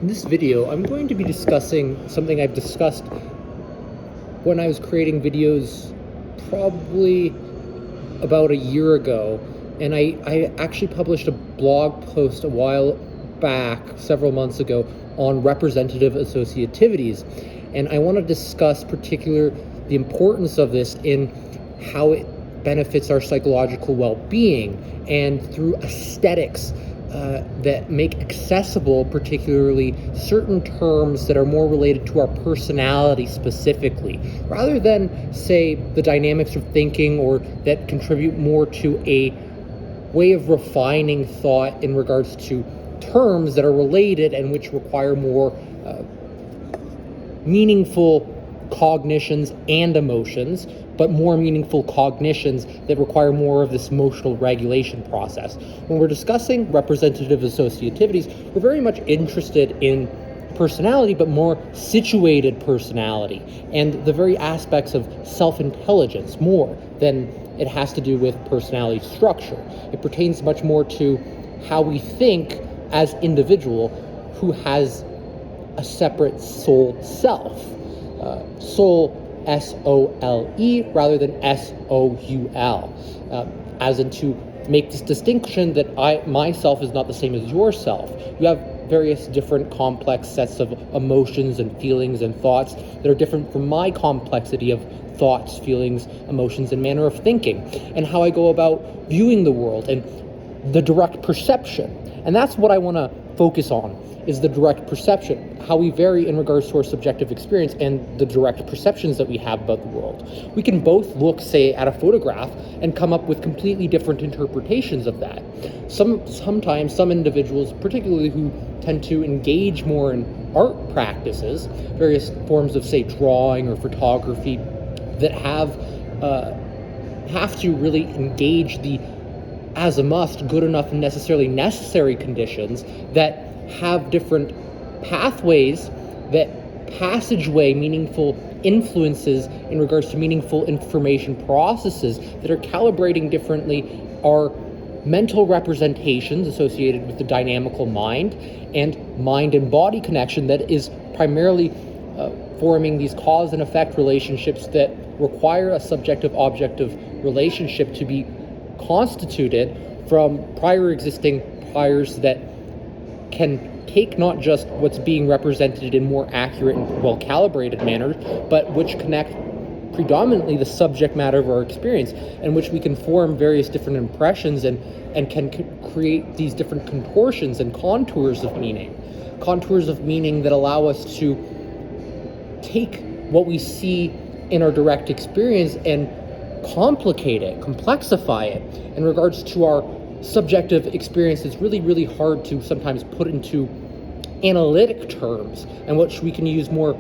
In this video, I'm going to be discussing something I've discussed when I was creating videos probably about a year ago, and I actually published a blog post a while back, several months ago, on representative associativities, and I want to discuss the importance of this in how it benefits our psychological well-being and through aesthetics that make accessible particularly certain terms that are more related to our personality specifically, rather than, say, the dynamics of thinking, or that contribute more to a way of refining thought in regards to terms that are related and which require more meaningful cognitions and emotions, but more meaningful cognitions that require more of this emotional regulation process. When we're discussing representative associativities, we're very much interested in personality, but more situated personality, and the very aspects of self-intelligence more than it has to do with personality structure. It pertains much more to how we think as individual who has a separate soul self. Soul, S-O-L-E, rather than S-O-U-L, as in to make this distinction that myself is not the same as yourself. You have various different complex sets of emotions and feelings and thoughts that are different from my complexity of thoughts, feelings, emotions, and manner of thinking, and how I go about viewing the world and the direct perception. And that's what I want to focus on, is the direct perception, how we vary in regards to our subjective experience and the direct perceptions that we have about the world. We can both look, say, at a photograph and come up with completely different interpretations of that. Sometimes some individuals, particularly who tend to engage more in art practices, various forms of, say, drawing or photography, that have to really engage the as a must, good enough, and necessarily necessary conditions that have different pathways, that passageway meaningful influences in regards to meaningful information processes that are calibrating differently our mental representations associated with the dynamical mind and body connection that is primarily forming these cause and effect relationships that require a subjective-objective relationship to be constituted from priors that can take not just what's being represented in more accurate and well-calibrated manners, but which connect predominantly the subject matter of our experience, and which we can form various different impressions and can create these different contortions and contours of meaning that allow us to take what we see in our direct experience and complexify it in regards to our subjective experience. It's really, really hard to sometimes put into analytic terms, and which we can use more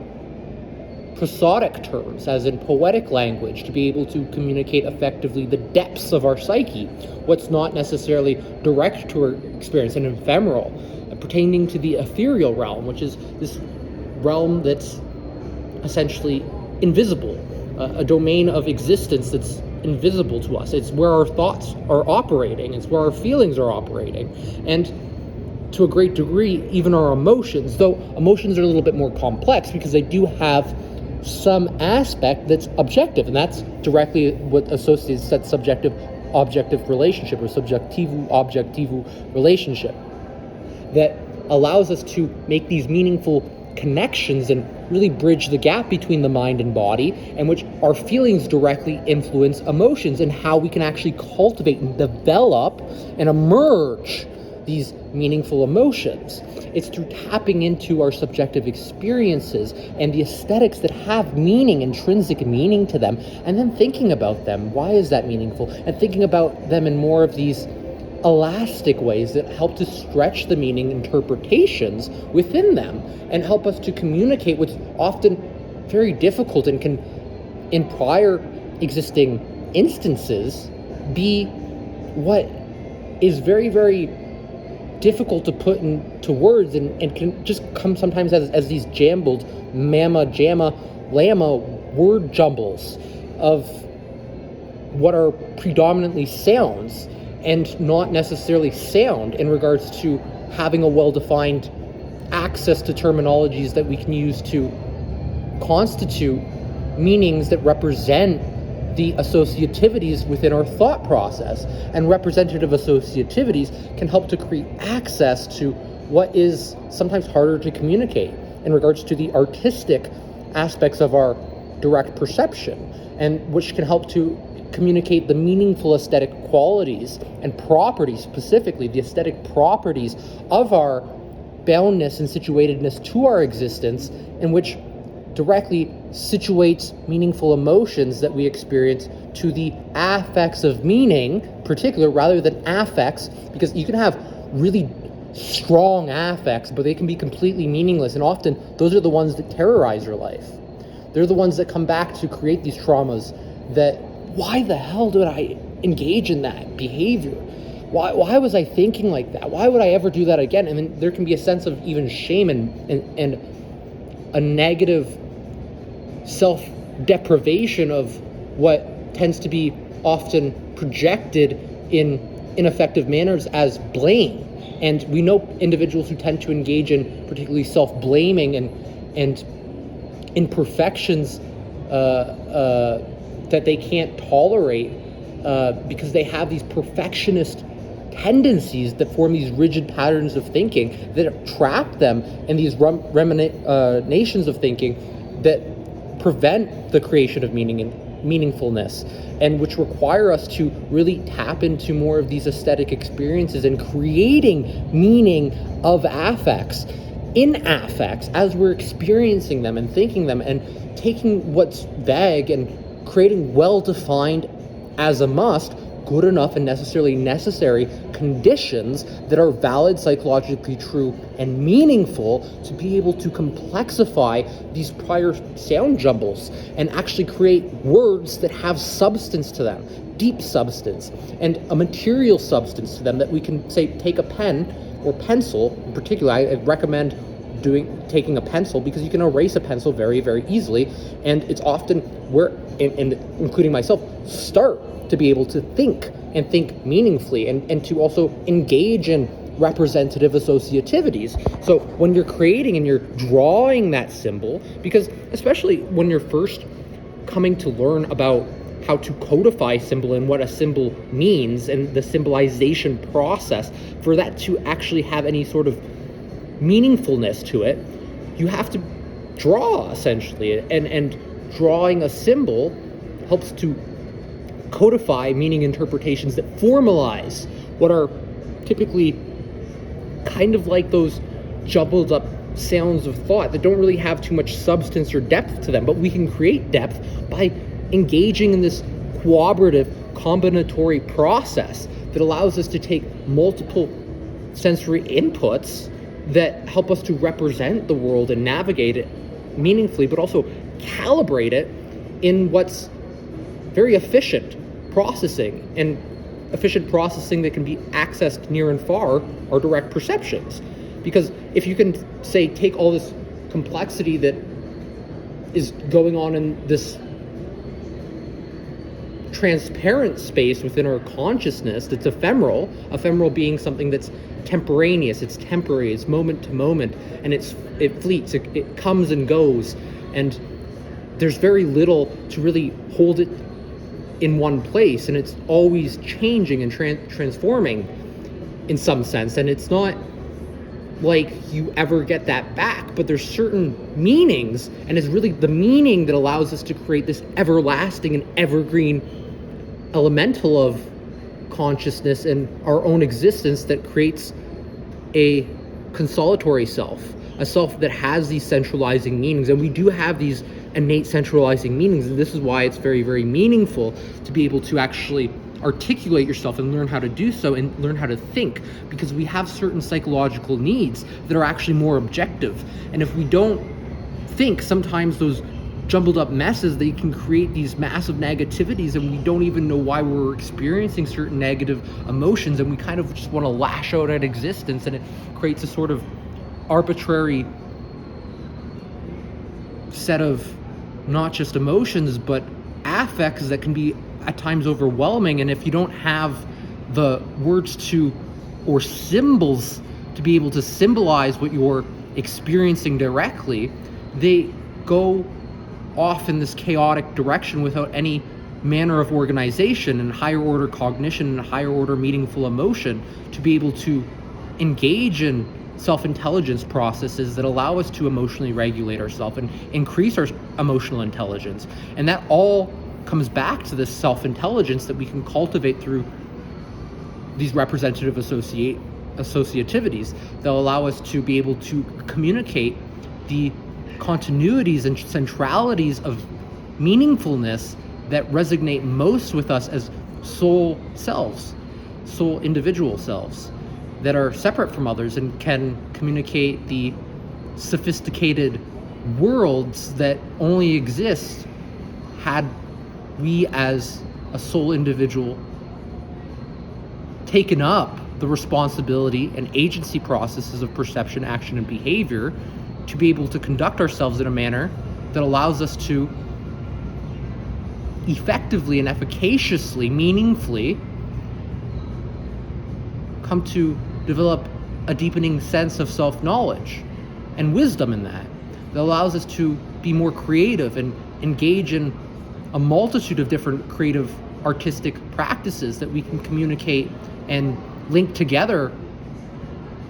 prosodic terms, as in poetic language, to be able to communicate effectively the depths of our psyche, what's not necessarily direct to our experience and ephemeral, pertaining to the ethereal realm, which is this realm that's essentially invisible, a domain of existence that's invisible to us. It's where our thoughts are operating, it's where our feelings are operating, and to a great degree, even our emotions, though emotions are a little bit more complex because they do have some aspect that's objective, and that's directly what associates that subjective-objective relationship, or subjectivo-objectivo relationship, that allows us to make these meaningful connections and really bridge the gap between the mind and body, and which our feelings directly influence emotions, and how we can actually cultivate and develop and emerge these meaningful emotions. It's through tapping into our subjective experiences and the aesthetics that have meaning, intrinsic meaning to them, and then thinking about them. Why is that meaningful? And thinking about them in more of these elastic ways that help to stretch the meaning interpretations within them and help us to communicate what's often very difficult and can, in prior existing instances, be what is very, very difficult to put into words, and can just come sometimes as these jambled mamma, jamma, llama word jumbles of what are predominantly sounds and not necessarily sound in regards to having a well-defined access to terminologies that we can use to constitute meanings that represent the associativities within our thought process. And representative associativities can help to create access to what is sometimes harder to communicate in regards to the artistic aspects of our direct perception, and which can help to communicate the meaningful aesthetic qualities and properties, specifically the aesthetic properties of our boundness and situatedness to our existence, in which directly situates meaningful emotions that we experience to the affects of meaning, particular, rather than affects, because you can have really strong affects, but they can be completely meaningless, and often those are the ones that terrorize your life. They're the ones that come back to create these traumas that, why the hell did I engage in that behavior? Why was I thinking like that? Why would I ever do that again? And then there can be a sense of even shame and a negative self-deprivation of what tends to be often projected in ineffective manners as blame. And we know individuals who tend to engage in particularly self-blaming and imperfections that they can't tolerate because they have these perfectionist tendencies that form these rigid patterns of thinking that trap them in these ruminations of thinking that prevent the creation of meaning and meaningfulness, and which require us to really tap into more of these aesthetic experiences and creating meaning of affects in affects as we're experiencing them and thinking them, and taking what's vague and creating well-defined as a must, good enough and necessarily necessary conditions that are valid, psychologically true, and meaningful to be able to complexify these prior sound jumbles and actually create words that have substance to them, deep substance, and a material substance to them that we can say, take a pen or pencil. In particular, I recommend taking a pencil because you can erase a pencil very, very easily, and it's often where, and including myself, start to be able to think and think meaningfully, and to also engage in representative associativities. So when you're creating and you're drawing that symbol, because especially when you're first coming to learn about how to codify symbol and what a symbol means and the symbolization process, for that to actually have any sort of meaningfulness to it, you have to draw, essentially, and drawing a symbol helps to codify meaning interpretations that formalize what are typically kind of like those jumbled up sounds of thought that don't really have too much substance or depth to them, but we can create depth by engaging in this cooperative combinatory process that allows us to take multiple sensory inputs that help us to represent the world and navigate it meaningfully, but also calibrate it in what's very efficient processing, and efficient processing that can be accessed near and far are direct perceptions. Because if you can, say, take all this complexity that is going on in this transparent space within our consciousness that's ephemeral being something that's temporaneous, it's temporary, it's moment to moment, and it fleets, it comes and goes, and there's very little to really hold it in one place, and it's always changing and transforming in some sense, and it's not like you ever get that back, but there's certain meanings, and it's really the meaning that allows us to create this everlasting and evergreen elemental of consciousness and our own existence that creates a consolatory self, a self that has these centralizing meanings. And we do have these innate centralizing meanings, and this is why it's very, very meaningful to be able to actually articulate yourself and learn how to do so and learn how to think, because we have certain psychological needs that are actually more objective. And if we don't think, sometimes those jumbled up messes, they can create these massive negativities, and we don't even know why we're experiencing certain negative emotions, and we kind of just want to lash out at existence, and it creates a sort of arbitrary set of not just emotions but affects that can be at times overwhelming. And if you don't have the words to, or symbols to be able to symbolize what you're experiencing directly, they go off in this chaotic direction without any manner of organization and higher order cognition and higher order meaningful emotion to be able to engage in self-intelligence processes that allow us to emotionally regulate ourselves and increase our emotional intelligence. And that all comes back to this self-intelligence that we can cultivate through these representative associativities that allow us to be able to communicate the continuities and centralities of meaningfulness that resonate most with us as soul selves, soul individual selves that are separate from others and can communicate the sophisticated worlds that only exist had we as a soul individual taken up the responsibility and agency processes of perception, action, and behavior to be able to conduct ourselves in a manner that allows us to effectively and efficaciously, meaningfully come to develop a deepening sense of self-knowledge and wisdom in that allows us to be more creative and engage in a multitude of different creative artistic practices that we can communicate and link together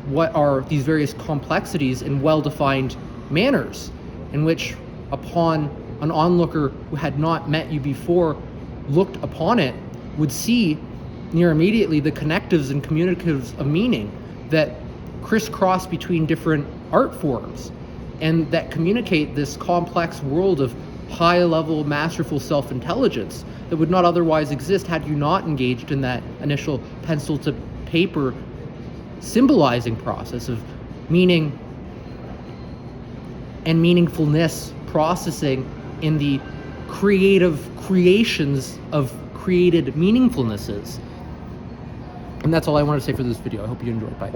what are these various complexities in well-defined manners in which, upon an onlooker who had not met you before looked upon it, would see near immediately the connectives and communicatives of meaning that crisscross between different art forms and that communicate this complex world of high-level, masterful self-intelligence that would not otherwise exist had you not engaged in that initial pencil-to-paper symbolizing process of meaning and meaningfulness processing in the creative creations of created meaningfulnesses. And that's all I want to say for this video. I hope you enjoyed. Bye.